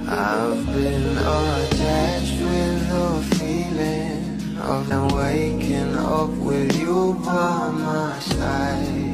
I've been attached with the feeling of them waking up with you by my side.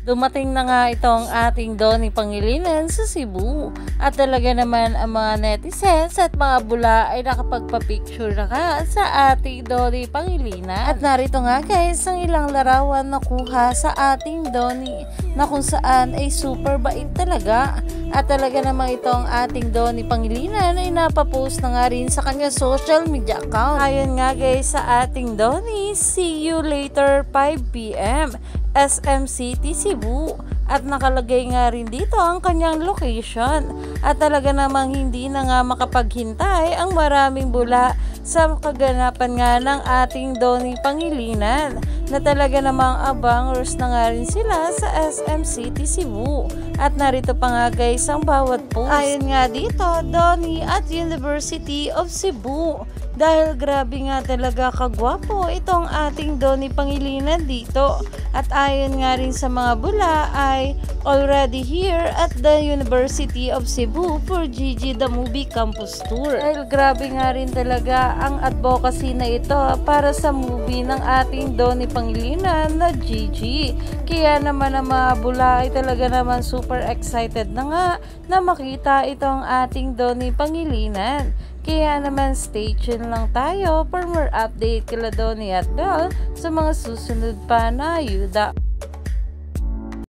Dumating na nga itong ating Donnie Pangilinan sa Cebu at talaga naman ang mga netizens at mga bula ay nakapagpa-picture na nga sa ating Donnie Pangilinan. At narito nga guys ang ilang larawan na kuha sa ating Donnie na kung saan ay super bait talaga. At talaga namang itong ating Donnie Pangilinan ay napapost na nga rin sa kanya social media account. Ayon nga guys sa ating Donnie, see you later 5 PM. SM City, Cebu. At nakalagay nga rin dito ang kanyang location. At talaga namang hindi na nga makapaghintay ang maraming bula sa kaganapan nga ng ating Donnie Pangilinan. Na talaga namang abangers na nga rin sila sa SM City, Cebu. At narito pa nga guys ang bawat post. Ayon nga dito, Donnie at University of Cebu. Dahil grabe nga talaga kagwapo itong ating Donnie Pangilinan dito. At ayon nga rin sa mga bula ay already here at the University of Cebu for Gigi the Movie Campus Tour. Dahil grabe nga rin talaga ang advocacy na ito para sa movie ng ating Donnie Pangilinan na Gigi. Kaya naman ang mga bula ay talaga naman super excited na nga na makita itong ating Donnie Pangilinan. Kaya naman stay tuned lang tayo for more update kila Donnie at Belle sa mga susunod pa na ayuda.